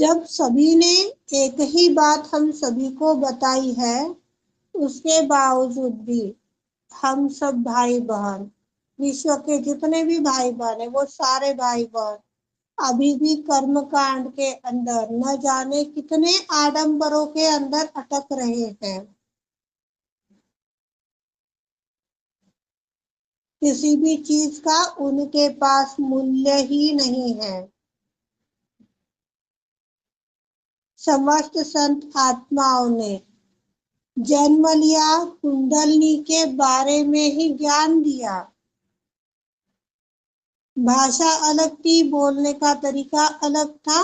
जब सभी ने एक ही बात हम सभी को बताई है, उसके बावजूद भी हम सब भाई बहन, विश्व के जितने भी भाई बहन है वो सारे भाई बहन अभी भी कर्म कांड के अंदर न जाने कितने आडंबरों के अंदर अटक रहे हैं। किसी भी चीज का उनके पास मूल्य ही नहीं है। समस्त संत आत्माओं ने जन्म लिया, कुंडलनी के बारे में ही ज्ञान दिया। भाषा अलग थी, बोलने का तरीका अलग था,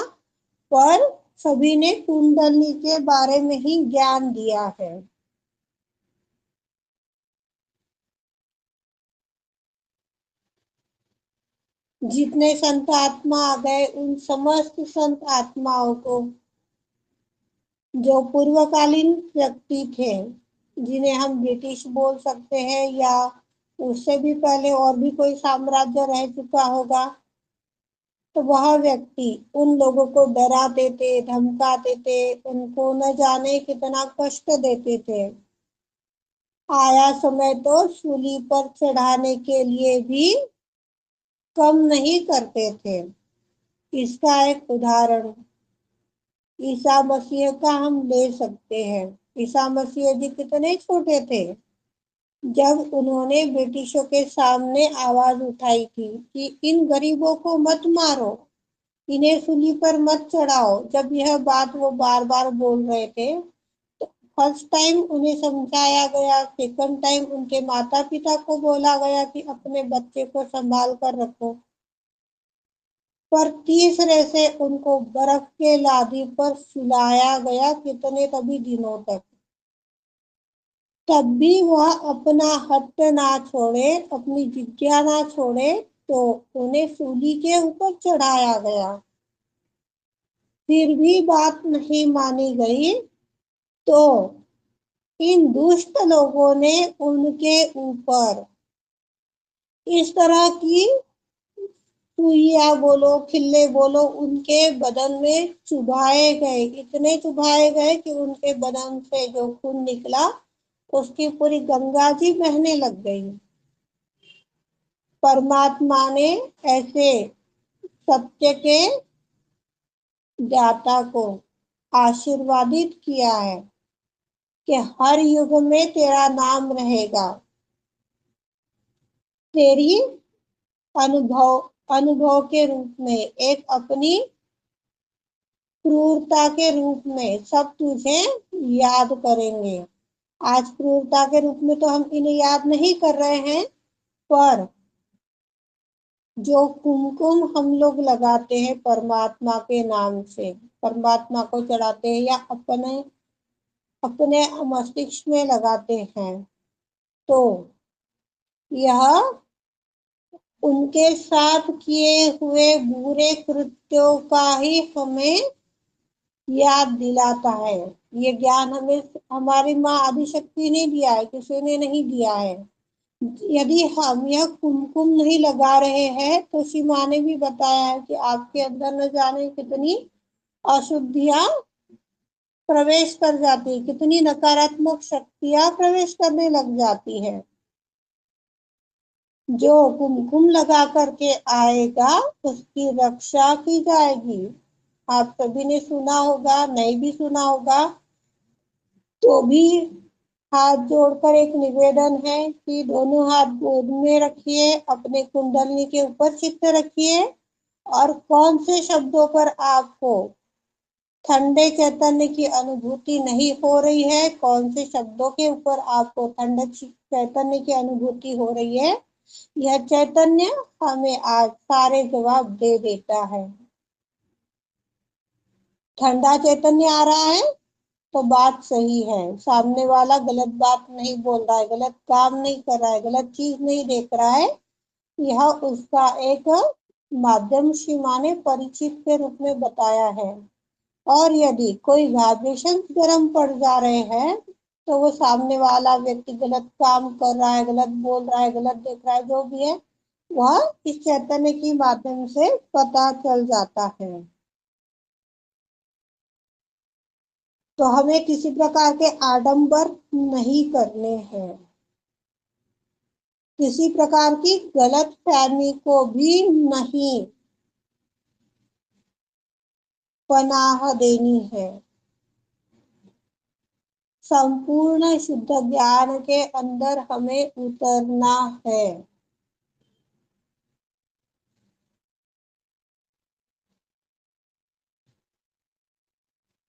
पर सभी ने कुंडलनी के बारे में ही ज्ञान दिया है। जितने संत आत्मा आ गए उन समस्त संत आत्माओं को, जो पूर्वकालीन व्यक्ति थे, जिन्हें हम ब्रिटिश बोल सकते हैं या उससे भी पहले और भी कोई साम्राज्य रह चुका होगा, तो वह व्यक्ति उन लोगों को डराते थे, धमकाते थे, उनको न जाने कितना कष्ट देते थे। आया समय तो सूली पर चढ़ाने के लिए भी कम नहीं करते थे। इसका एक उदाहरण ईसा मसीह का हम ले सकते हैं। ईसा मसीह जी कितने छोटे थे जब उन्होंने ब्रिटिशों के सामने आवाज उठाई थी कि इन गरीबों को मत मारो, इन्हें सूली पर मत चढ़ाओ। जब यह बात वो बार बार बोल रहे थे, तो फर्स्ट टाइम उन्हें समझाया गया, सेकंड टाइम उनके माता पिता को बोला गया कि अपने बच्चे को संभाल कर रखो, पर तीसरे से उनको बर्फ के लादी पर सुलाया गया कितने तभी दिनों तक। तब भी वह अपना हट ना छोड़े, अपनी जिज्ञा ना छोड़े, तो उन्हें सूली के ऊपर चढ़ाया गया। फिर भी बात नहीं मानी गई, तो इन दुष्ट लोगों ने उनके ऊपर इस तरह की सुइया बोलो, खिल्ले बोलो, उनके बदन में चुभाए गए, इतने चुभाए गए कि उनके बदन से जो खून निकला उसकी पूरी गंगा जी बहने लग गई। परमात्मा ने ऐसे सत्य के दाता को आशीर्वादित किया है कि हर युग में तेरा नाम रहेगा, तेरी अनुभव के रूप में, एक अपनी क्रूरता के रूप में सब तुझे याद करेंगे। आज क्रूरता के रूप में तो हम इन्हें याद नहीं कर रहे हैं, पर जो कुमकुम हम लोग लगाते हैं परमात्मा के नाम से, परमात्मा को चढ़ाते हैं या अपने अपने मस्तिष्क में लगाते हैं, तो यह उनके साथ किए हुए बुरे कृत्यों का ही हमें याद दिलाता है। ये ज्ञान हमें हमारी माँ आदिशक्ति ने दिया है, किसी ने नहीं दिया है। यदि हम यह कुमकुम नहीं लगा रहे हैं तो श्री माँ ने भी बताया है कि आपके अंदर न जाने कितनी अशुद्धियां प्रवेश कर जाती है, कितनी नकारात्मक शक्तियां प्रवेश करने लग जाती है। जो कुमकुम लगा करके आएगा उसकी रक्षा की जाएगी। आप सभी ने सुना होगा, नहीं भी सुना होगा तो भी हाथ जोड़कर एक निवेदन है कि दोनों हाथ गोद में रखिए, अपने कुंडलनी के ऊपर चित्त रखिए, और कौन से शब्दों पर आपको ठंडे चैतन्य की अनुभूति नहीं हो रही है, कौन से शब्दों के ऊपर आपको ठंडे चैतन्य की अनुभूति हो रही है, यह चैतन्य हमें आज सारे जवाब दे देता है। ठंडा चैतन्य आ रहा है तो बात सही है, सामने वाला गलत बात नहीं बोल रहा है, गलत काम नहीं कर रहा है, गलत चीज नहीं देख रहा है। यह उसका एक माध्यम श्री माँ ने परिचित के रूप में बताया है। और यदि कोई वाइब्रेशन गर्म पड़ जा रहे हैं तो वो सामने वाला व्यक्ति गलत काम कर रहा है, गलत बोल रहा है, गलत देख रहा है, जो भी है वह इस चैतन्य के माध्यम से पता चल जाता है। तो हमें किसी प्रकार के आडंबर नहीं करने हैं, किसी प्रकार की गलत फहमी को भी नहीं पनाह देनी है। संपूर्ण शुद्ध ज्ञान के अंदर हमें उतरना है।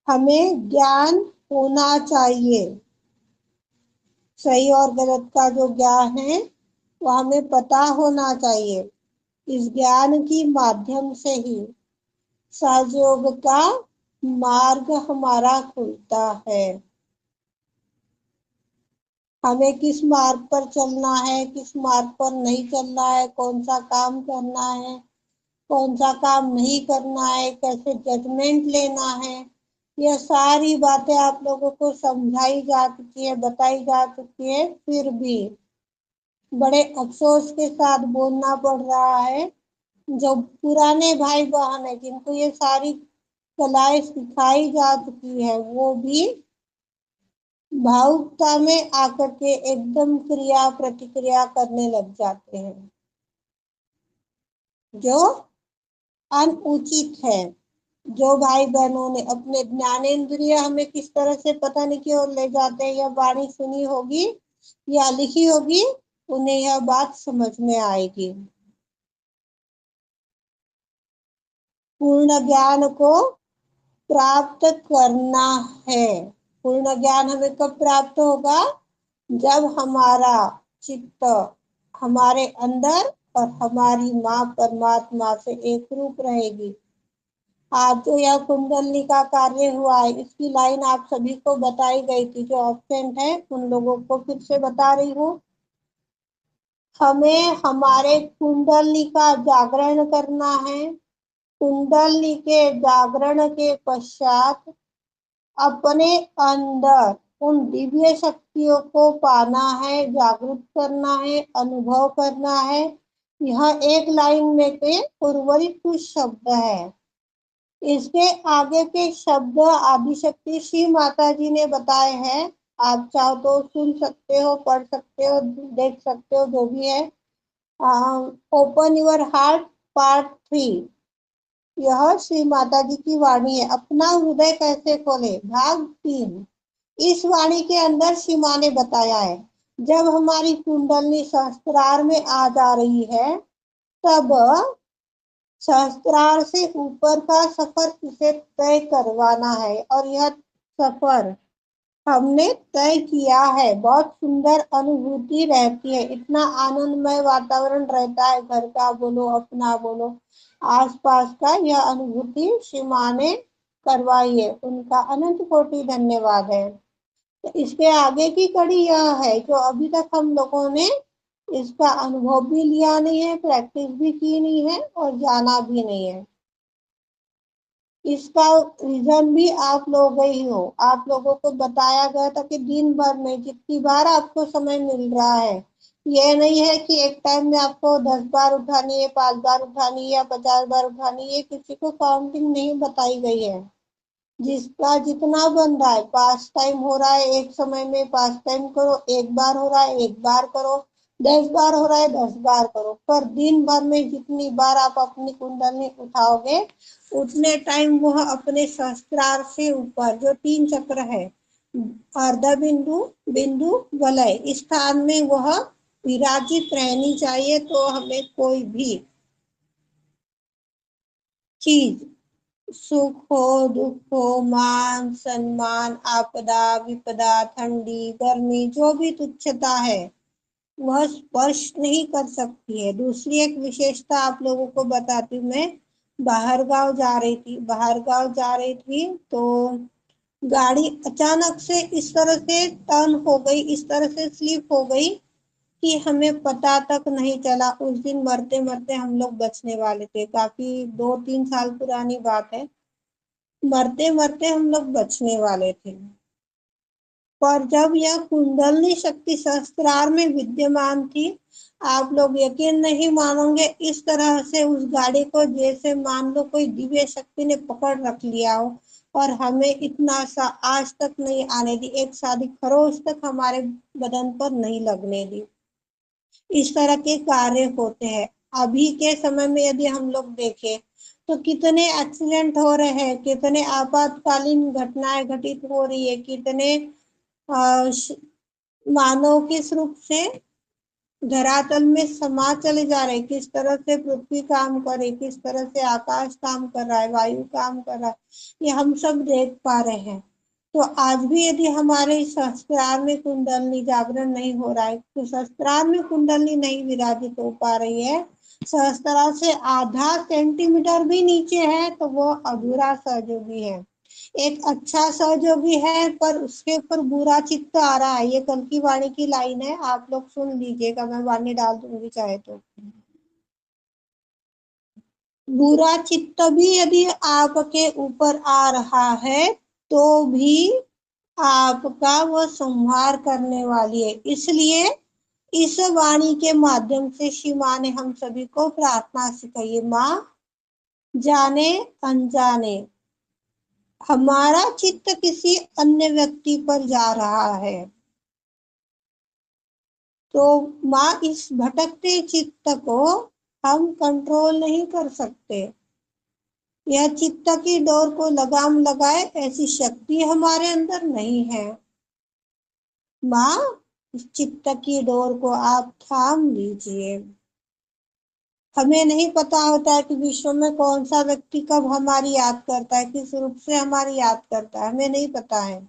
हमें ज्ञान होना चाहिए। सही और गलत का जो ज्ञान है वो हमें पता होना चाहिए। इस ज्ञान की माध्यम से ही सहयोग का मार्ग हमारा खुलता है। हमें किस मार्ग पर चलना है, किस मार्ग पर नहीं चलना है, कौन सा काम करना है, कौन सा काम नहीं करना है, कैसे जजमेंट लेना है, यह सारी बातें आप लोगों को समझाई जा चुकी है, बताई जा चुकी है। फिर भी बड़े अफसोस के साथ बोलना पड़ रहा है, जो पुराने भाई बहन है जिनको ये सारी कलाएं सिखाई जा चुकी है, वो भी भावुकता में आकर के एकदम क्रिया प्रतिक्रिया करने लग जाते हैं, जो अनुचित है। जो भाई बहनों ने अपने ज्ञानेंद्रिय हमें किस तरह से पता नहीं की ओर ले जाते हैं, या वाणी सुनी होगी या लिखी होगी, उन्हें यह बात समझ में आएगी। पूर्ण ज्ञान को प्राप्त करना है। पूर्ण ज्ञान हमें कब प्राप्त होगा? जब हमारा चित्त हमारे अंदर और हमारी माँ परमात्मा से एक रूप रहेगी। आज जो यह कुंडली का कार्य हुआ है, इसकी लाइन आप सभी को बताई गई थी। जो एब्सेंट है उन लोगों को फिर से बता रही हूँ। हमें हमारे कुंडली का जागरण करना है। कुंडली के जागरण के पश्चात अपने अंदर उन दिव्य शक्तियों को पाना है, जागृत करना है, अनुभव करना है। यह एक लाइन में के उर्वरित कुछ शब्द है। इसके आगे के शब्द आदिशक्ति श्री माता जी ने बताए हैं। आप चाहो तो सुन सकते हो, पढ़ सकते हो, देख सकते हो, जो भी है। ओपन योर हार्ट पार्ट 3, यह श्री माता जी की वाणी है। अपना हृदय कैसे खोले, भाग 3। इस वाणी के अंदर श्री माँ ने बताया है, जब हमारी कुंडली सहस्त्रार में आ जा रही है, तब सहस्त्रार से ऊपर का सफर किसे तय करवाना है, और यह सफर हमने तय किया है। बहुत सुंदर अनुभूति रहती है, इतना आनंदमय वातावरण रहता है, घर का बोलो, अपना बोलो, आसपास का। यह अनुभूति श्री माँ ने करवाई है, उनका अनंत कोटि धन्यवाद है। तो इसके आगे की कड़ी यह है, जो अभी तक हम लोगों ने इसका अनुभव भी लिया नहीं है, प्रैक्टिस भी की नहीं है और जाना भी नहीं है। इसका रीजन भी आप लोग ही हो। आप लोगों को बताया गया था कि दिन भर में जितनी बार आपको समय मिल रहा है, ये नहीं है कि एक टाइम में आपको 10 बार उठानी है, 5 बार उठानी है या 50 बार उठानी है, किसी को काउंटिंग नहीं बताई गई है। जिसका जितना बन रहा है, 5 टाइम हो रहा है एक समय में, 5 टाइम करो। 1 बार हो रहा है 1 बार करो, 10 बार हो रहा है 10 बार करो। पर दिन भर में जितनी बार आप अपनी कुंडली उठाओगे, उतने टाइम वह अपने सहस्त्रार से ऊपर जो 3 चक्र है, अर्ध बिंदु, बिंदु, वलय, इस स्थान में वह विराजित रहनी चाहिए। तो हमें कोई भी चीज, सुख हो, दुख हो, मान सम्मान, आपदा विपदा, ठंडी गर्मी, जो भी तुच्छता है, वह स्पर्श नहीं कर सकती है। दूसरी एक विशेषता आप लोगों को बताती हूँ। मैं बाहर गांव जा रही थी, तो गाड़ी अचानक से इस तरह से टर्न हो गई, इस तरह से स्लिप हो गई कि हमें पता तक नहीं चला। उस दिन मरते मरते हम लोग बचने वाले थे। काफी 2-3 साल पुरानी बात है। मरते मरते हम लोग बचने वाले थे। पर जब यह कुंडलनी शक्ति सहस्त्रार में विद्यमान थी, आप लोग यकीन नहीं मानोगे, इस तरह से उस गाड़ी को जैसे मान लो कोई दिव्य शक्ति ने पकड़ रख लिया हो, और हमें इतना सा आज तक नहीं आने दी, एक सादी खरोच तक हमारे बदन पर नहीं लगने दी। इस तरह के कार्य होते हैं। अभी के समय में यदि हम लोग देखें तो कितने एक्सीडेंट हो रहे हैं, कितने आपातकालीन घटनाएं घटित हो रही है, कितने मानव किस रूप से धरातल में समा चले जा रहे, किस तरह से पृथ्वी काम करे, किस तरह से आकाश काम कर रहा है, वायु काम कर रहा है, ये हम सब देख पा रहे हैं। तो आज भी यदि हमारे सहस्त्रार में कुंडलनी जागरण नहीं हो रहा है, तो सहस्त्रार में कुंडलनी नहीं विराजित हो पा रही है, सहस्त्रार से आधा सेंटीमीटर भी नीचे है, तो वो अधूरा सहयोगी है। एक अच्छा सहयोगी है पर उसके ऊपर बुरा चित्त आ रहा है। ये कल की वाणी की लाइन है, आप लोग सुन लीजिएगा, मैं वाणी डाल दूंगी चाहे तो। बुरा चित्त भी यदि आपके ऊपर आ रहा है तो भी आपका वो संहार करने वाली है। इसलिए इस वाणी के माध्यम से श्री माँ ने हम सभी को प्रार्थना सिखाई है, माँ जाने अनजाने हमारा चित्त किसी अन्य व्यक्ति पर जा रहा है, तो माँ इस भटकते चित्त को हम कंट्रोल नहीं कर सकते। यह चित्त की डोर को लगाम लगाए ऐसी शक्ति हमारे अंदर नहीं है। माँ इस चित्त की डोर को आप थाम लीजिए। हमें नहीं पता होता है कि विश्व में कौन सा व्यक्ति कब हमारी याद करता है, किस रूप से हमारी याद करता है, हमें नहीं पता है।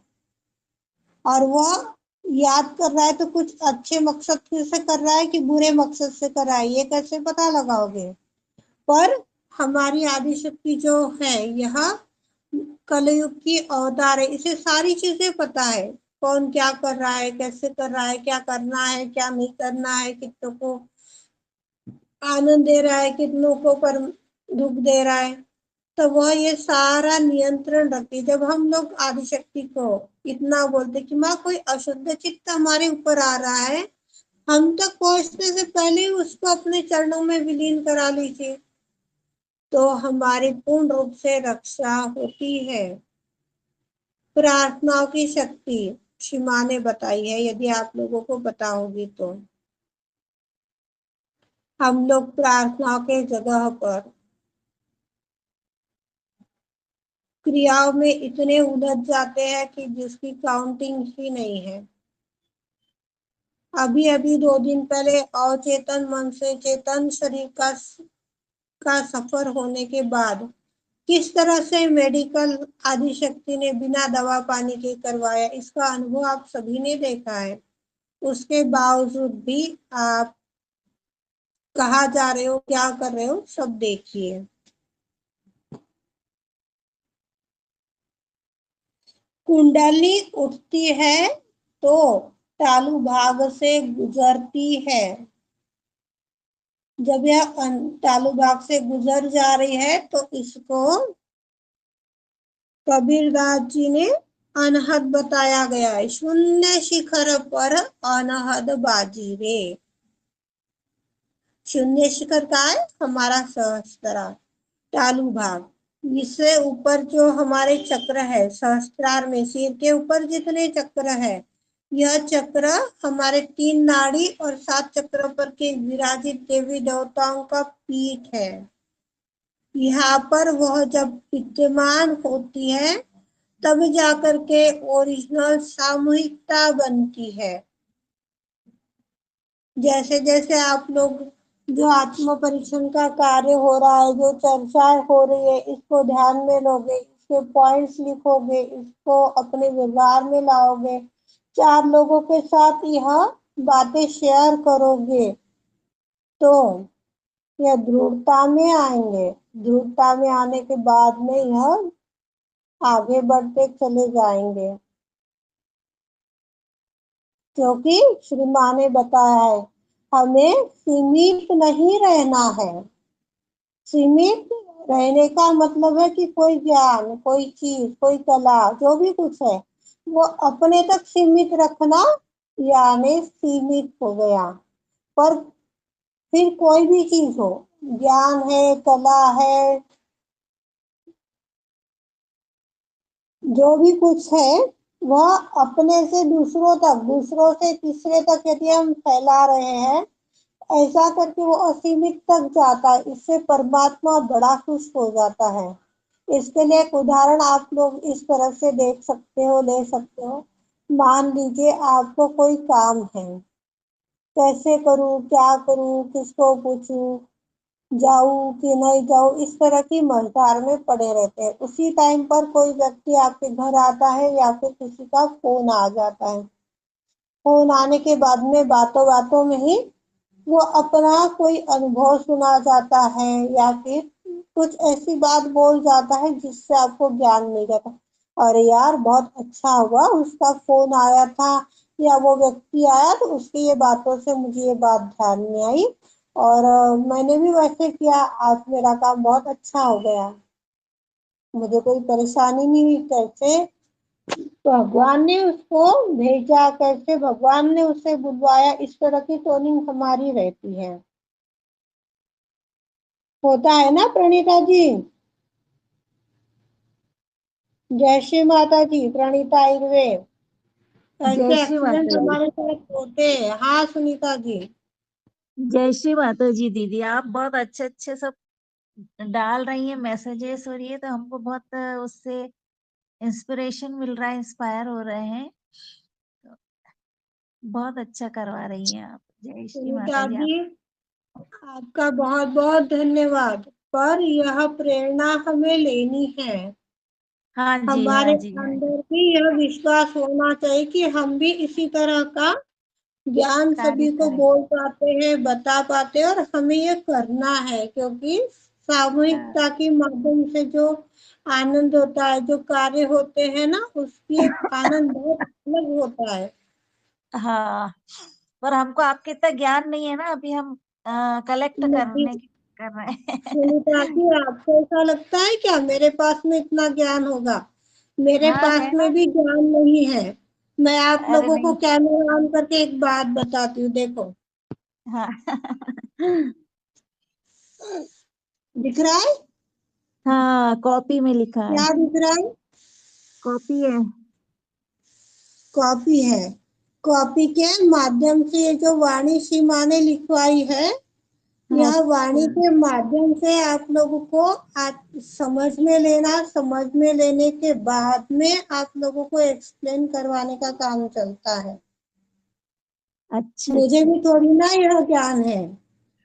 और वह याद कर रहा है तो कुछ अच्छे मकसद से कर रहा है कि बुरे मकसद से कर रहा है, ये कैसे पता लगाओगे। पर हमारी आदि शक्ति जो है यह कलयुग की अवतार है, इसे सारी चीजें पता है, कौन क्या कर रहा है, कैसे कर रहा है, क्या करना है क्या नहीं करना है, कितनों को आनंद दे रहा है, कितनों को पर दुख दे रहा है। तो वह ये सारा नियंत्रण रखती है। जब हम लोग आदिशक्ति को इतना बोलते कि माँ कोई अशुद्ध चित्त हमारे ऊपर आ रहा है, हम तक पहुंचने से पहले ही उसको अपने चरणों में विलीन करा लीजिए, तो हमारी पूर्ण रूप से रक्षा होती है। प्रार्थनाओं की शक्ति श्री माँ ने बताई है, यदि आप लोगों को पता होगी तो। हम लोग प्रार्थनाओं के जगह पर क्रियाओं में इतने उलझ जाते हैं कि जिसकी काउंटिंग ही नहीं है। अभी अभी 2 दिन पहले अचेतन मन से चेतन शरीर का सफर होने के बाद किस तरह से मेडिकल आदिशक्ति ने बिना दवा पानी के करवाया, इसका अनुभव आप सभी ने देखा है। उसके बावजूद भी आप कहाँ जा रहे हो, क्या कर रहे हो, सब देखिए। कुंडली उठती है तो तालु भाग से गुजरती है। जब यह तालु भाग से गुजर जा रही है तो इसको कबीरदास जी ने अनहद बताया गया है। शून्य शिखर पर अनहद बाजी रे। शून्य शिखर का है हमारा सहस्त्रार तालु भाग। इससे ऊपर जो हमारे चक्र है सहस्त्रार में, सिर के ऊपर जितने चक्र है, यह चक्र हमारे 3 नाड़ी और 7 चक्र पर के विराजित देवी देवताओं का पीठ है। यहाँ पर वह जब विद्यमान होती है तब जाकर के ओरिजिनल सामूहिकता बनती है। जैसे जैसे आप लोग जो आत्म परीक्षण का कार्य हो रहा है, जो चर्चा हो रही है, इसको ध्यान में लोगे, इसके पॉइंट्स लिखोगे, इसको अपने व्यवहार में लाओगे, 4 लोगों के साथ यह बातें शेयर करोगे, तो यह दृढ़ता में आएंगे। दृढ़ता में आने के बाद में यह आगे बढ़ते चले जाएंगे, क्योंकि श्री माँ ने बताया है हमें सीमित नहीं रहना है। सीमित रहने का मतलब है कि कोई ज्ञान, कोई चीज, कोई कला, जो भी कुछ है वो अपने तक सीमित रखना, यानी सीमित हो गया। पर फिर कोई भी चीज हो, ज्ञान है, कला है, जो भी कुछ है वह अपने से दूसरों तक, दूसरों से तीसरे तक यदि हम फैला रहे हैं, ऐसा करके वो असीमित तक जाता है। इससे परमात्मा बड़ा खुश हो जाता है। इसके लिए एक उदाहरण आप लोग इस तरह से देख सकते हो, ले सकते हो। मान लीजिए आपको कोई काम है, कैसे करूं, क्या करूं, किसको पूछूं, जाऊं कि नहीं जाऊं, इस तरह की मझधार में पड़े रहते हैं। उसी टाइम पर कोई व्यक्ति आपके घर आता है या फिर किसी का फोन आ जाता है। फोन आने के बाद में बातों बातों में ही वो अपना कोई अनुभव सुना जाता है या फिर कुछ ऐसी बात बोल जाता है जिससे आपको ज्ञान मिल जाता है। अरे यार, बहुत अच्छा हुआ उसका फोन आया था या वो व्यक्ति आया, तो उसकी ये बातों से मुझे ये बात ध्यान में आई और मैंने भी वैसे किया, आज मेरा काम बहुत अच्छा हो गया, मुझे कोई परेशानी नहीं हुई। कैसे भगवान ने उसको भेजा, कैसे भगवान ने उसे बुलवाया, इस तरह की टोनिंग हमारी रहती है। होता है ना प्रणीता जी? जय श्री माता जी। प्रणीता आयुर्वेद, जय ऐसे श्री एक्सीडेंट माता दी। हमारे साथ होते हैं। हाँ सुनीता जी। जय श्री माता जी दीदी, आप बहुत अच्छे अच्छे सब डाल रही हैं मैसेजेस, और ये तो हमको बहुत उससे इंस्पिरेशन मिल रहा है, इंस्पायर हो रहे हैं। तो बहुत अच्छा करवा रही हैं आप। जय श्री माता सुनीता जी। जी, आप आपका बहुत बहुत धन्यवाद। पर यह प्रेरणा हमें लेनी है। हाँ जी, हाँ हमारे जी, हाँ जी। अंदर भी यह विश्वास होना चाहिए कि हम भी इसी तरह का ज्ञान कार्य सभी को करें। बोल पाते हैं, बता पाते हैं, और हमें ये करना है क्योंकि हाँ। सामूहिकता के माध्यम से जो आनंद होता है, जो कार्य होते हैं ना, उसकी एक आनंद बहुत अलग होता है। हाँ, पर हमको आपके इतना ज्ञान नहीं है ना, अभी हम कलेक्ट नहीं, करने की कर रहे सुनीता हैं। जी, आपको ऐसा लगता है क्या मेरे पास में इतना ज्ञान होगा? मेरे हाँ, पास है में ना। भी ज्ञान नहीं है। मैं आप अरे लोगों को नहीं। कैमरा ऑन करके एक बात बताती हूँ, देखो। हाँ। दिख रहा है? हाँ, कॉपी में लिखा है। क्या दिख रहा है? कॉपी है। कॉपी है। कॉपी के माध्यम से ये जो वाणी सीमा ने लिखवाई है, यह अच्छा। वाणी के माध्यम से आप लोगों को आप समझ में लेना, समझ में लेने के बाद में आप लोगों को एक्सप्लेन करवाने का काम चलता है। अच्छा, मुझे अच्छा। भी थोड़ी ना यह ज्ञान है,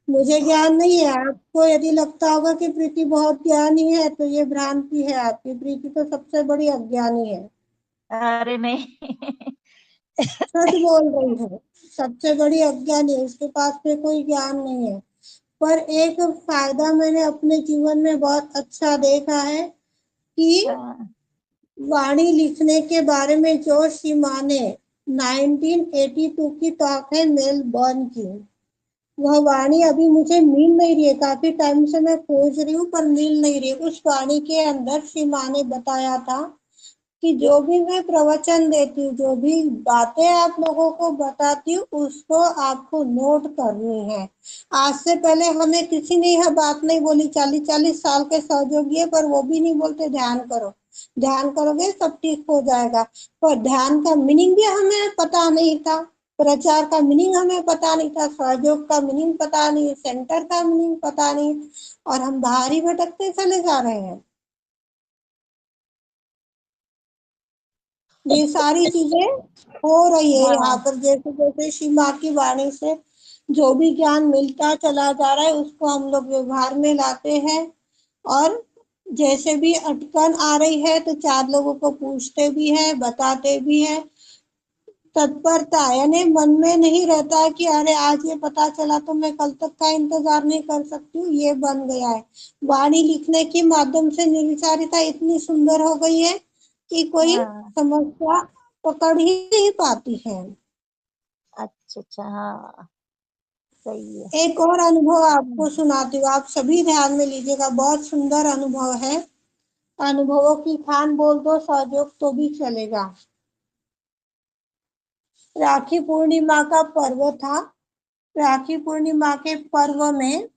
मुझे ज्ञान नहीं है। आपको यदि लगता होगा कि प्रीति बहुत ज्ञानी है तो ये भ्रांति है आपकी। प्रीति तो सबसे बड़ी अज्ञानी है, अरे नहीं। सच बोल रही है। सबसे बड़ी अज्ञानी है, उसके पास में कोई ज्ञान नहीं है। पर एक फायदा मैंने अपने जीवन में बहुत अच्छा देखा है कि हाँ। वाणी लिखने के बारे में जो सीमा ने 1982 की टॉक है मेलबर्न की, वह वाणी अभी मुझे मिल नहीं रही है। काफी टाइम से मैं खोज रही हूँ पर मिल नहीं रही। उस वाणी के अंदर सीमा ने बताया था कि जो भी मैं प्रवचन देती हूँ, जो भी बातें आप लोगों को बताती हूँ, उसको आपको नोट करनी है। आज से पहले हमें किसी ने यह बात नहीं बोली। 40-40 साल के सहयोगी है पर वो भी नहीं बोलते ध्यान करो, ध्यान करोगे सब ठीक हो जाएगा। पर ध्यान का मीनिंग भी हमें पता नहीं था, प्रचार का मीनिंग हमें पता नहीं था, सहयोग का मीनिंग पता नहीं, सेंटर का मीनिंग पता नहीं, और हम बाहर ही भटकते चले जा रहे हैं। ये सारी चीजें हो रही है यहाँ हाँ। पर। जैसे जैसे श्री माँ की वाणी से जो भी ज्ञान मिलता चला जा रहा है, उसको हम लोग व्यवहार में लाते हैं। और जैसे भी अटकन आ रही है तो चार लोगों को पूछते भी हैं, बताते भी हैं। तत्परता यानी मन में नहीं रहता है कि अरे आज ये पता चला तो मैं कल तक का इंतजार नहीं कर सकती हूँ, ये बन गया है। वाणी लिखने के माध्यम से निर्विचारिता इतनी सुंदर हो गई है कि कोई हाँ। समस्या पकड़ ही नहीं पाती है। अच्छा, अच्छा। हाँ, सही है। एक और अनुभव आपको सुनाती हूँ, आप सभी ध्यान में लीजिएगा, बहुत सुंदर अनुभव है। अनुभवों की खान बोल दो सहयोग तो भी चलेगा। राखी पूर्णिमा का पर्व था। राखी पूर्णिमा के पर्व में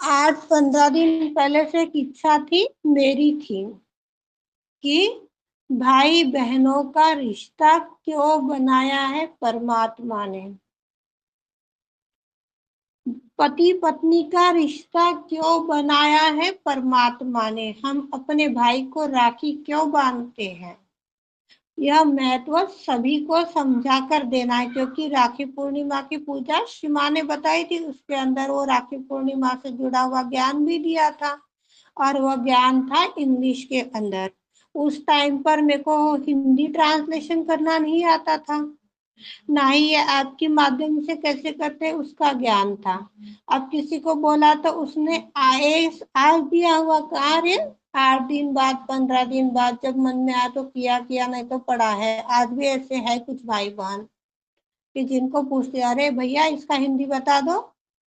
आज 15 दिन पहले से एक इच्छा थी, मेरी थी, कि भाई बहनों का रिश्ता क्यों बनाया है परमात्मा ने? पति पत्नी का रिश्ता क्यों बनाया है परमात्मा ने? हम अपने भाई को राखी क्यों बांधते हैं? यह महत्व सभी को समझा कर देना है, क्योंकि राखी पूर्णिमा की पूजा श्री माँ ने बताई थी, उसके अंदर वो राखी पूर्णिमा से जुड़ा हुआ ज्ञान भी दिया था, और वह ज्ञान था इंग्लिश के अंदर। उस टाइम पर मेरे को हिंदी ट्रांसलेशन करना नहीं आता था, ना ही ये ऐप के माध्यम से कैसे करते उसका ज्ञान था। अब किसी को बोला तो उसने आज दिया हुआ कार्य 8 दिन बाद 15 दिन बाद जब मन में आया तो किया नहीं तो पड़ा है। आज भी ऐसे है कुछ भाई बहन कि जिनको पूछते अरे भैया इसका हिंदी बता दो,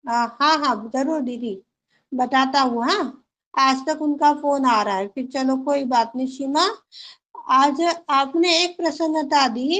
हाँ हाँ जरूर दीदी बताता हूँ, हाँ। आज तक उनका फोन आ रहा है। फिर चलो कोई बात नहीं सीमा, आज आपने एक प्रसन्नता दी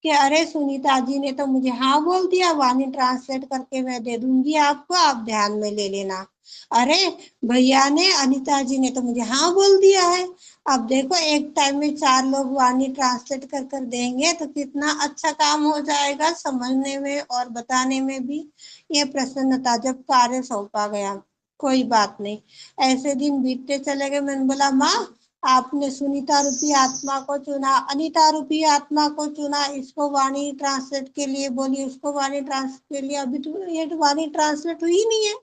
कि अरे सुनीता जी ने तो मुझे हाँ बोल दिया, वाणी ट्रांसलेट करके मैं दे दूंगी आपको, आप ध्यान में ले लेना। अरे भैया ने अनिता जी ने तो मुझे हाँ बोल दिया है। अब देखो एक टाइम में 4 लोग वाणी ट्रांसलेट कर कर देंगे तो कितना अच्छा काम हो जाएगा, समझने में और बताने में भी। ये प्रसन्नता जब कार्य सौंपा गया। कोई बात नहीं, ऐसे दिन बीतते चले गए। मैंने बोला माँ आपने सुनीता रूपी आत्मा को चुना, अनीता रूपी आत्मा को चुना, इसको वाणी ट्रांसलेट के लिए बोली, उसको वाणी ट्रांसलेट के लिए। अभी तो ये वाणी ट्रांसलेट हुई नहीं है,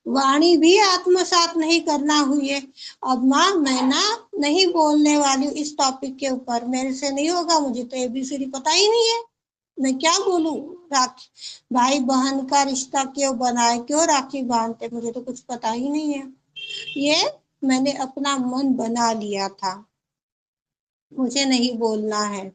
वाणी भी आत्मसात नहीं करना हुई है। अब माँ मैं ना नहीं बोलने वाली हूँ इस टॉपिक के ऊपर, मेरे से नहीं होगा, मुझे तो एबीसीडी पता ही नहीं है, मैं क्या बोलूं। राखी भाई बहन का रिश्ता क्यों बनाए, क्यों राखी बांधते, मुझे तो कुछ पता ही नहीं है। ये मैंने अपना मन बना लिया था, मुझे नहीं बोलना है।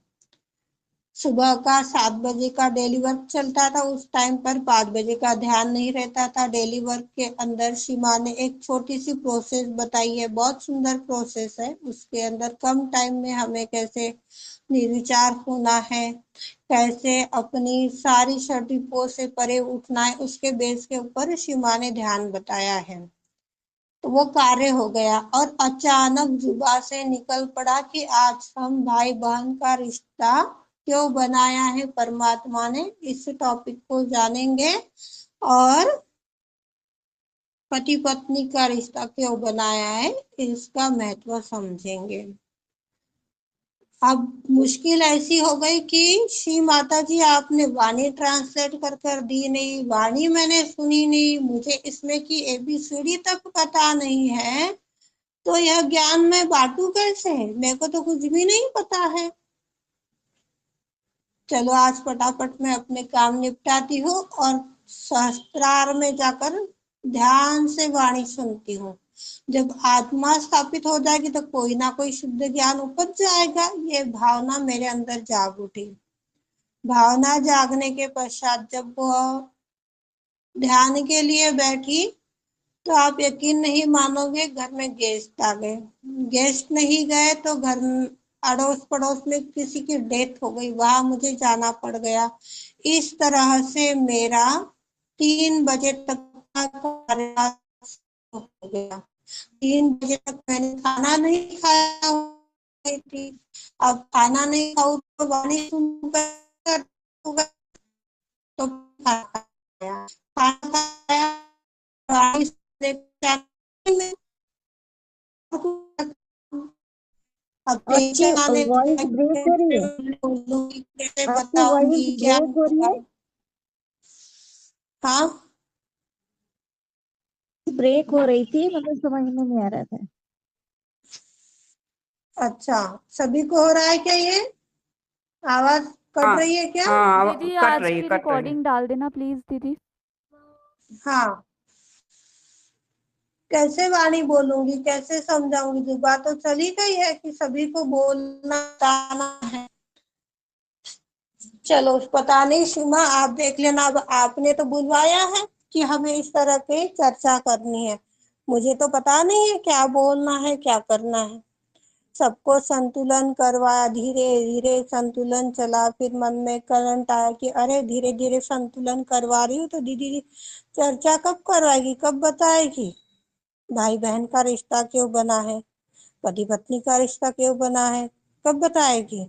सुबह का 7 बजे का डेली वर्क चलता था, उस टाइम पर 5 बजे का ध्यान नहीं रहता था। डेली वर्क के अंदर सीमा ने एक छोटी सी प्रोसेस बताई है, बहुत सुंदर प्रोसेस है। उसके अंदर कम टाइम में हमें कैसे निर्विचार होना है, कैसे अपनी सारी शर्तियों से परे उठना है, उसके बेस के ऊपर सीमा ने ध्यान बताया है। तो वो कार्य हो गया और अचानक जुबा से निकल पड़ा कि आज हम भाई बहन का रिश्ता क्यों बनाया है परमात्मा ने, इस टॉपिक को जानेंगे। और पति पत्नी का रिश्ता क्यों बनाया है इसका महत्व समझेंगे। अब मुश्किल ऐसी हो गई कि श्री माता जी आपने वाणी ट्रांसलेट कर कर दी नहीं, वाणी मैंने सुनी नहीं, मुझे इसमें की एबीसीडी तक पता नहीं है, तो यह ज्ञान मैं बांटू कैसे, मेरे को तो कुछ भी नहीं पता है। चलो आज फटाफट मैं अपने काम निपटाती हूँ और शास्त्रार में जाकर ध्यान से वाणी सुनती हूँ। जब आत्मा स्थापित हो जाएगी तो कोई ना कोई शुद्ध ज्ञान उपज जाएगा, ये भावना मेरे अंदर जाग उठी। भावना जागने के पश्चात जब वो ध्यान के लिए बैठी तो आप यकीन नहीं मानोगे घर में गेस्ट आ गए। गेस्ट नहीं गए तो घर अड़ोस पड़ोस में किसी की डेथ हो गई, वहां मुझे जाना पड़ गया। इस तरह से मेरा 3 बजे तक का कार्य हो गया। 3 बजे तक मैंने खाना नहीं खाया थी। अब खाना नहीं खाऊ तो वाणी सुनकर तो खाना खाया, खाना खाया वाणी अब आपकी टेंशन आने वॉइस ब्रेक हो रही है, बोलूंगी कैसे आपकी बताऊंगी वॉइस क्या ब्रेक हो रही होगा। है, हाँ ब्रेक हो रही थी, मतलब समझ में नहीं आ रहा था। अच्छा, सभी को हो रहा है क्या ये? आवाज कट हाँ रही है क्या? हाँ दीदी कट आज रही है की कट रही है। रिकॉर्डिंग डाल देना प्लीज दीदी। हाँ कैसे वाणी बोलूंगी, कैसे समझाऊंगी, जो बात तो चली गई है कि सभी को बोलना बताना है। चलो पता नहीं सीमा आप देख लेना, अब आपने तो बुलवाया है कि हमें इस तरह की चर्चा करनी है, मुझे तो पता नहीं है क्या बोलना है क्या करना है। सबको संतुलन करवाया, धीरे धीरे संतुलन चला। फिर मन में करंट आया कि अरे धीरे धीरे संतुलन करवा रही हूँ तो दीदी चर्चा कब करवाएगी, कब बताएगी भाई बहन का रिश्ता क्यों बना है। पति पत्नी का रिश्ता क्यों बना है, कब बताएगी?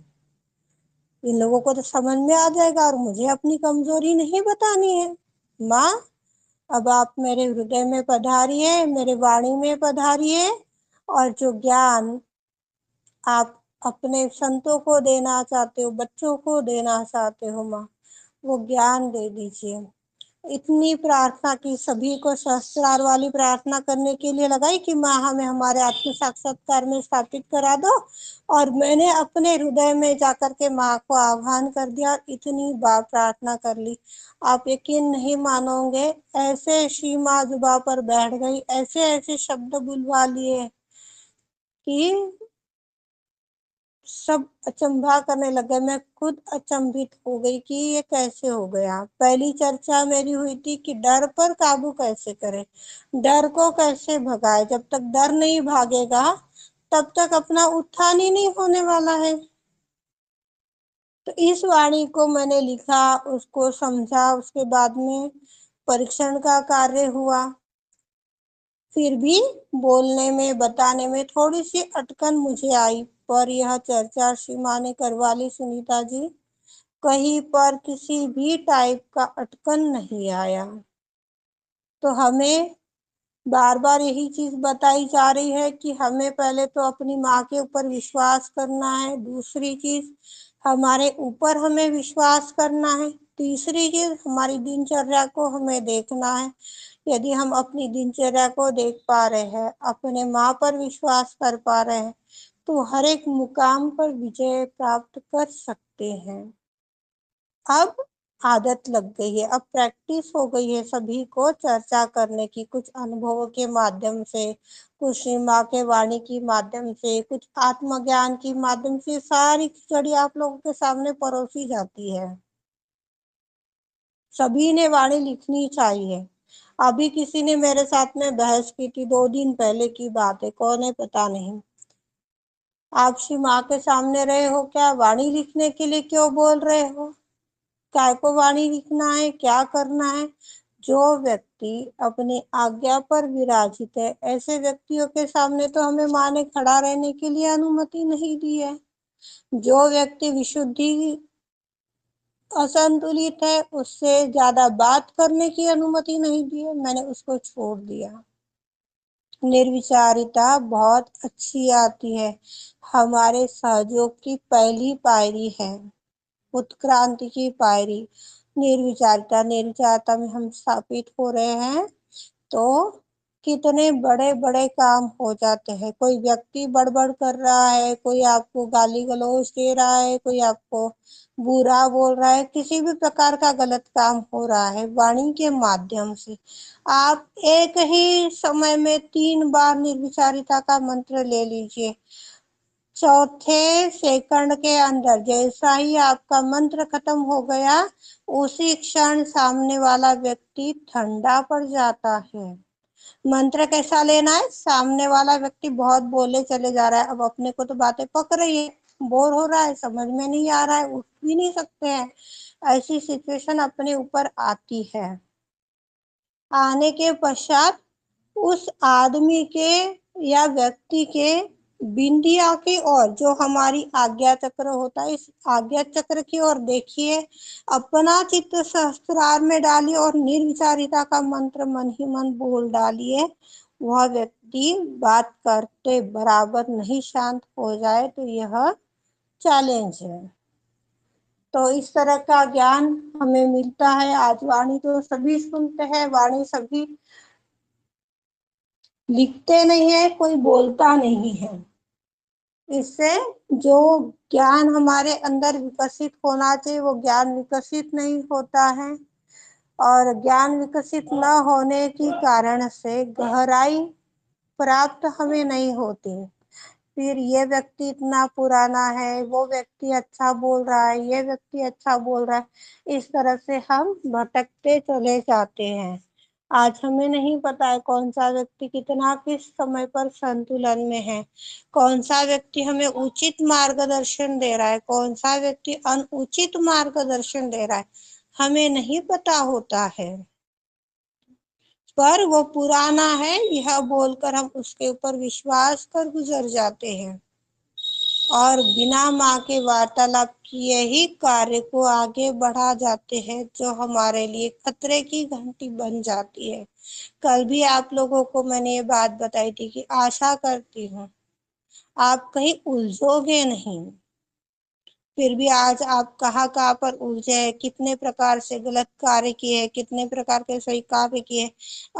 इन लोगों को तो समझ में आ जाएगा और मुझे अपनी कमजोरी नहीं बतानी है। माँ, अब आप मेरे हृदय में पधारिए, मेरे वाणी में पधारिए और जो ज्ञान आप अपने संतों को देना चाहते हो, बच्चों को देना चाहते हो माँ, वो ज्ञान दे दीजिए। इतनी प्रार्थना की, सभी को सहस्त्रार वाली प्रार्थना करने के लिए लगाई कि माँ हमें हमारे आत्म साक्षात्कार में स्थापित करा दो। और मैंने अपने हृदय में जाकर के माँ को आह्वान कर दिया और इतनी बार प्रार्थना कर ली। आप यकीन नहीं मानोगे, ऐसे श्री माँ जुबा पर बैठ गई, ऐसे ऐसे शब्द बुलवा लिए कि सब अचंभा करने लगे। मैं खुद अचंभित हो गई कि ये कैसे हो गया। पहली चर्चा मेरी हुई थी कि डर पर काबू कैसे करें, डर को कैसे भगाए। जब तक डर नहीं भागेगा तब तक अपना उत्थान ही नहीं होने वाला है। तो इस वाणी को मैंने लिखा, उसको समझा, उसके बाद में परीक्षण का कार्य हुआ। फिर भी बोलने में, बताने में थोड़ी सी अटकन मुझे आई, पर यह चर्चा श्री माँ ने करवा ली सुनीता जी, कहीं पर किसी भी टाइप का अटकन नहीं आया। तो हमें बार बार यही चीज बताई जा रही है कि हमें पहले तो अपनी माँ के ऊपर विश्वास करना है, दूसरी चीज हमारे ऊपर हमें विश्वास करना है, तीसरी चीज हमारी दिनचर्या को हमें देखना है। यदि हम अपनी दिनचर्या को देख पा रहे हैं, अपने माँ पर विश्वास कर पा रहे हैं, तो हर एक मुकाम पर विजय प्राप्त कर सकते हैं। अब आदत लग गई है, अब प्रैक्टिस हो गई है सभी को चर्चा करने की, कुछ अनुभवों के माध्यम से, कुछ श्री माँ के वाणी की माध्यम से, कुछ आत्मज्ञान की माध्यम से, सारी खिचड़ी आप लोगों के सामने परोसी जाती है। सभी ने वाणी लिखनी चाहिए। अभी किसी ने मेरे साथ में बहस की थी, 2 दिन पहले की बात है, कौन है पता नहीं। आप श्री माँ के सामने रहे हो क्या, वाणी लिखने के लिए क्यों बोल रहे हो? काय को वाणी लिखना है, क्या करना है? जो व्यक्ति अपनी आज्ञा पर विराजित है, ऐसे व्यक्तियों के सामने तो हमें माँ ने खड़ा रहने के लिए अनुमति नहीं दी है। जो व्यक्ति विशुद्धि असंतुलित है, उससे ज्यादा बात करने की अनुमति नहीं दी है, मैंने उसको छोड़ दिया। निर्विचारिता बहुत अच्छी आती है, हमारे सहयोग की पहली पायरी है, उत्क्रांति की पायरी निर्विचारिता। निर्विचारिता में हम स्थापित हो रहे हैं तो कितने बड़े बड़े काम हो जाते हैं। कोई व्यक्ति बड़बड़ कर रहा है, कोई आपको गाली गलौज दे रहा है, कोई आपको बुरा बोल रहा है, किसी भी प्रकार का गलत काम हो रहा है, वाणी के माध्यम से आप एक ही समय में 3 बार निर्विचारिता का मंत्र ले लीजिए। चौथे सेकंड के अंदर जैसा ही आपका मंत्र खत्म हो गया, उसी क्षण सामने वाला व्यक्ति ठंडा पड़ जाता है। मंत्र कैसा लेना है? सामने वाला व्यक्ति बहुत बोले चले जा रहा है, अब अपने को तो बातें पक रही है, बोर हो रहा है, समझ में नहीं आ रहा है, उठ भी नहीं सकते हैं, ऐसी सिचुएशन अपने ऊपर आती है। आने के पश्चात उस आदमी के या व्यक्ति के बिंदिया की ओर, जो हमारी आज्ञा चक्र होता है, इस आज्ञा चक्र की ओर देखिए, अपना चित्त सहस्त्रार में डालिए और निर्विचारिता का मंत्र मन ही मन बोल डालिए। वह व्यक्ति बात करते बराबर नहीं शांत हो जाए तो यह चैलेंज है। तो इस तरह का ज्ञान हमें मिलता है। आज वाणी तो सभी सुनते हैं, वाणी सभी लिखते नहीं है, कोई बोलता नहीं है। इससे जो ज्ञान हमारे अंदर विकसित होना चाहिए वो ज्ञान विकसित नहीं होता है, और ज्ञान विकसित न होने के कारण से गहराई प्राप्त हमें नहीं होती। फिर ये व्यक्ति इतना पुराना है, वो व्यक्ति अच्छा बोल रहा है, ये व्यक्ति अच्छा बोल रहा है, इस तरह से हम भटकते चले जाते हैं। आज हमें नहीं पता है कौन सा व्यक्ति कितना किस समय पर संतुलन में है, कौन सा व्यक्ति हमें उचित मार्गदर्शन दे रहा है, कौन सा व्यक्ति अनुचित मार्गदर्शन दे रहा है, हमें नहीं पता होता है। पर वो पुराना है यह बोलकर हम उसके ऊपर विश्वास कर गुजर जाते हैं और बिना माँ के वार्तालाप किए ही कार्य को आगे बढ़ा जाते हैं, जो हमारे लिए खतरे की घंटी बन जाती है। कल भी आप लोगों को मैंने ये बात बताई थी कि आशा करती हूँ आप कहीं उलझोगे नहीं। फिर भी आज आप कहाँ पर उलझे, कितने प्रकार से गलत कार्य किए, कितने प्रकार के सही कार्य किए,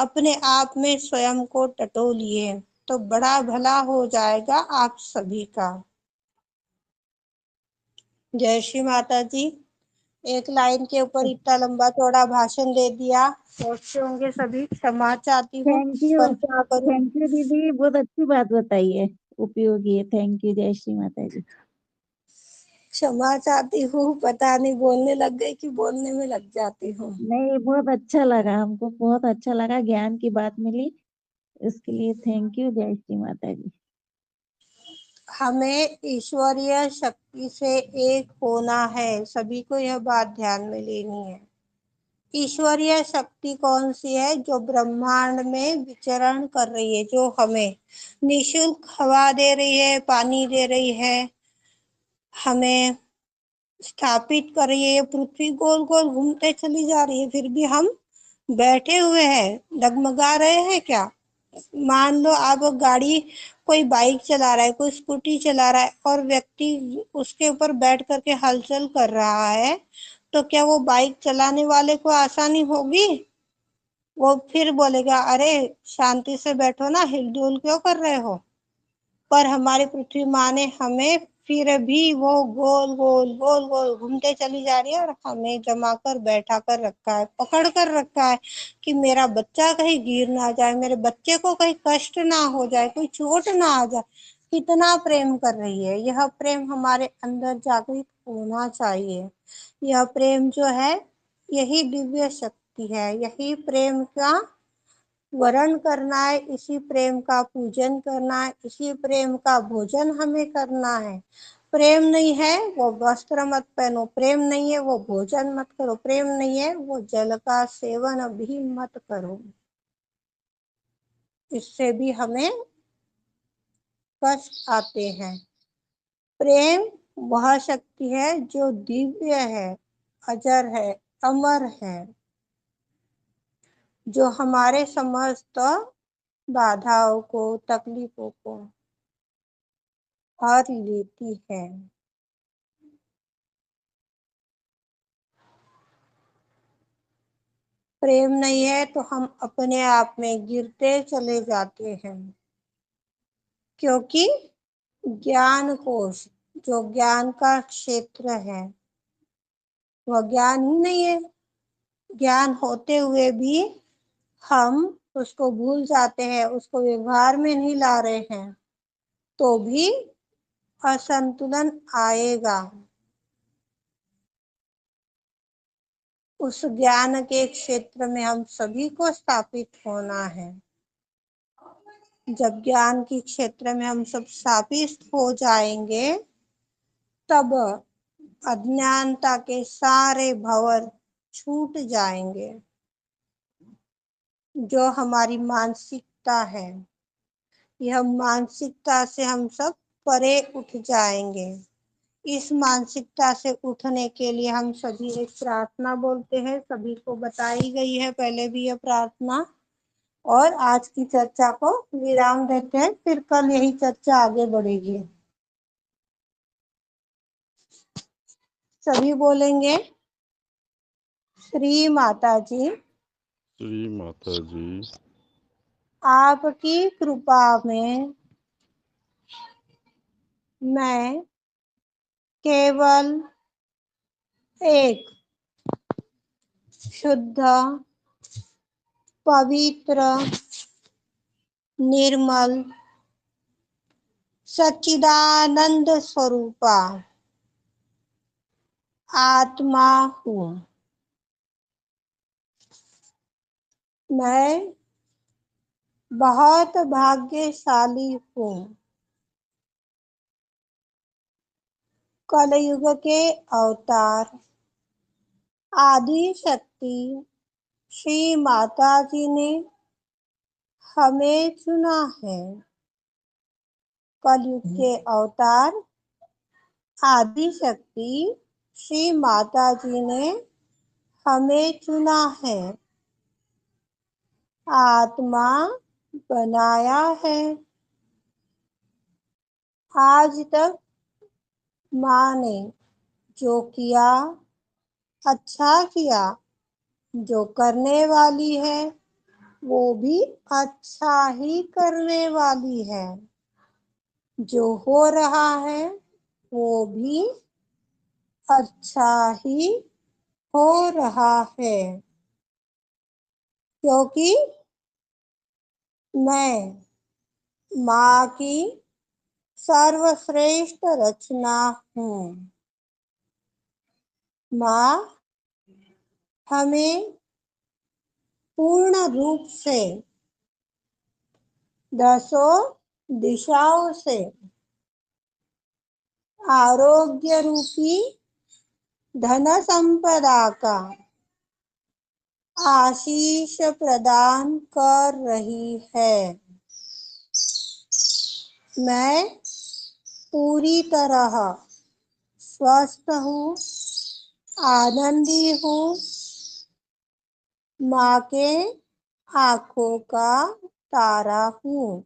अपने आप में स्वयं को टटोलिए तो बड़ा भला हो जाएगा आप सभी का। जय श्री माता जी। एक लाइन के ऊपर इतना लंबा चौड़ा भाषण दे दिया, सोचते होंगे सभी, क्षमा चाहती हूँ, थैंक यू। पर क्या करूँ। थैंक यू दीदी, बहुत अच्छी बात बताई है, उपयोगी है। Thank you. जय श्री माता जी। क्षमा चाहती हूँ, पता नहीं बोलने लग गई कि बोलने में लग जाती हूँ। नहीं, बहुत अच्छा लगा, हमको बहुत अच्छा लगा, ज्ञान की बात मिली, इसके लिए थैंक यू। जय श्री माता जी। हमें ईश्वरीय शक्ति से एक होना है, सभी को यह बात ध्यान में लेनी है। ईश्वरीय शक्ति कौन सी है? जो ब्रह्मांड में विचरण कर रही है, जो हमें निःशुल्क हवा दे रही है, पानी दे रही है, हमें स्थापित कर रही है। ये पृथ्वी गोल गोल घूमते चली जा रही है, फिर भी हम बैठे हुए हैं, डगमगा रहे हैं क्या? मान लो आप गाड़ी, कोई बाइक चला रहा है, कोई स्कूटी चला रहा है और व्यक्ति उसके ऊपर बैठ करके हलचल कर रहा है, तो क्या वो बाइक चलाने वाले को आसानी होगी? वो फिर बोलेगा अरे शांति से बैठो ना, हिलडुल क्यों कर रहे हो? पर हमारी पृथ्वी माँ ने हमें फिर भी वो गोल गोल गोल गोल घूमते चली जा रही है और हमें जमा कर बैठा कर रखा है, पकड़ कर रखा है कि मेरा बच्चा कहीं गिर ना जाए, मेरे बच्चे को कहीं कष्ट ना हो जाए, कोई चोट ना आ जाए। कितना प्रेम कर रही है। यह प्रेम हमारे अंदर जागृत होना चाहिए। यह प्रेम जो है, यही दिव्य शक्ति है, यही प्रेम का वरण करना है, इसी प्रेम का पूजन करना है, इसी प्रेम का भोजन हमें करना है। प्रेम नहीं है वो वस्त्र मत पहनो, प्रेम नहीं है वो भोजन मत करो, प्रेम नहीं है वो जल का सेवन भी मत करो, इससे भी हमें कष्ट आते हैं। प्रेम वह शक्ति है जो दिव्य है, अजर है, अमर है, जो हमारे समस्त बाधाओं को, तकलीफों को हर लेती है। प्रेम नहीं है तो हम अपने आप में गिरते चले जाते हैं, क्योंकि ज्ञान कोश, जो ज्ञान का क्षेत्र है, वह ज्ञान ही नहीं है। ज्ञान होते हुए भी हम उसको भूल जाते हैं, उसको व्यवहार में नहीं ला रहे हैं, तो भी असंतुलन आएगा। उस ज्ञान के क्षेत्र में हम सभी को स्थापित होना है। जब ज्ञान के क्षेत्र में हम सब स्थापित हो जाएंगे, तब अज्ञानता के सारे भंवर छूट जाएंगे। जो हमारी मानसिकता है, यह मानसिकता से हम सब परे उठ जाएंगे। इस मानसिकता से उठने के लिए हम सभी एक प्रार्थना बोलते हैं, सभी को बताई गई है पहले भी यह प्रार्थना। और आज की चर्चा को विराम देते हैं, फिर कल यही चर्चा आगे बढ़ेगी। सभी बोलेंगे, श्री माता जी, श्री माता जी, आपकी कृपा में मैं केवल एक शुद्ध, पवित्र, निर्मल, सच्चिदानंद स्वरूपा आत्मा हूँ। मैं बहुत भाग्यशाली हूँ। कलयुग के अवतार आदि शक्ति श्री माता जी ने हमें चुना है। कलयुग के अवतार आदि शक्ति श्री माता जी ने हमें चुना है, आत्मा बनाया है। आज तक माँ ने जो किया अच्छा किया, जो करने वाली है वो भी अच्छा ही करने वाली है, जो हो रहा है वो भी अच्छा ही हो रहा है, क्योंकि मैं माँ की सर्वश्रेष्ठ रचना हूँ। माँ हमें पूर्ण रूप से दसों दिशाओं से आरोग्य रूपी धन संपदा का आशीष प्रदान कर रही है। मैं पूरी तरह स्वस्थ हूँ, आनंदी हूँ, माँ के आंखों का तारा हूँ।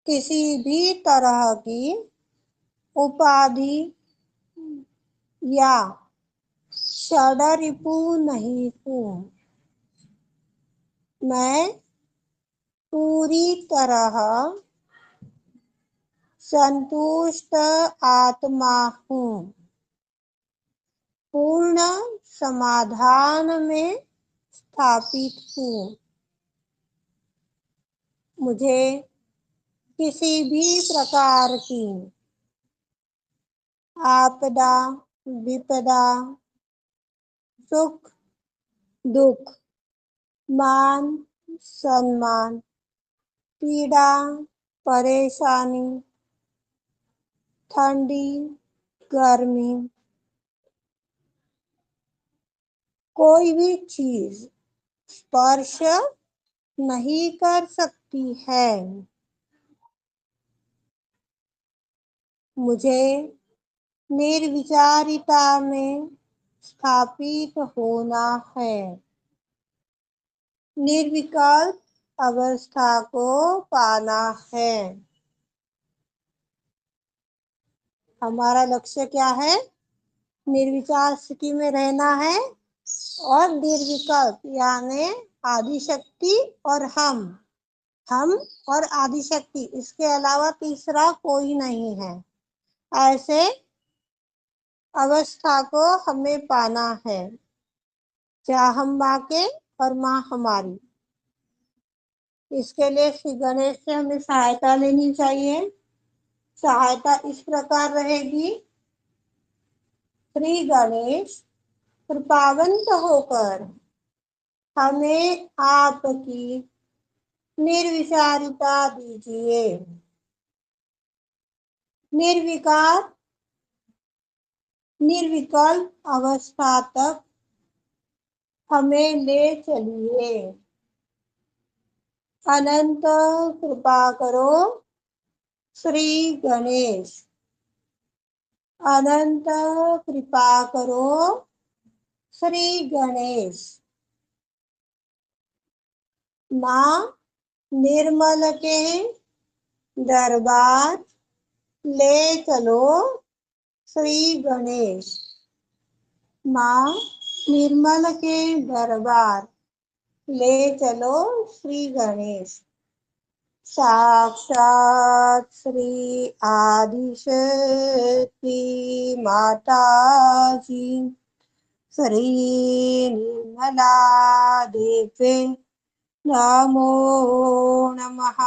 किसी भी तरह की उपाधि या षड्रिपु नहीं हूँ। मैं पूरी तरह संतुष्ट आत्मा हूँ, पूर्ण समाधान में स्थापित हूँ। मुझे किसी भी प्रकार की आपदा, विपदा, सुख, दुख, मान, सम्मान, पीड़ा, परेशानी, ठंडी, गर्मी, कोई भी चीज स्पर्श नहीं कर सकती है। मुझे निर्विचारिता में स्थापित होना है, निर्विकल्प अवस्था को पाना है। हमारा लक्ष्य क्या है? निर्विचार स्थिति में रहना है और निर्विकल्प यानी आदिशक्ति और हम और आदिशक्ति, इसके अलावा तीसरा कोई नहीं है। ऐसे अवस्था को हमें पाना है, जहाँ हम माँ के और माँ हमारी। इसके लिए श्री गणेश से हमें सहायता लेनी चाहिए। सहायता इस प्रकार रहेगी, श्री गणेश कृपावंत होकर हमें आपकी निर्विचारिता दीजिए, निर्विकार निर्विकल्प अवस्था तक हमें ले चलिए। अनंत कृपा करो श्री गणेश, अनंत कृपा करो श्री गणेश। माँ निर्मल के दरबार ले चलो श्री गणेश। माँ निर्मल के दरबार ले चलो श्री गणेश। साक्षात श्री आदिशक्ति माता जी श्री निर्मला देवी नमो नमः।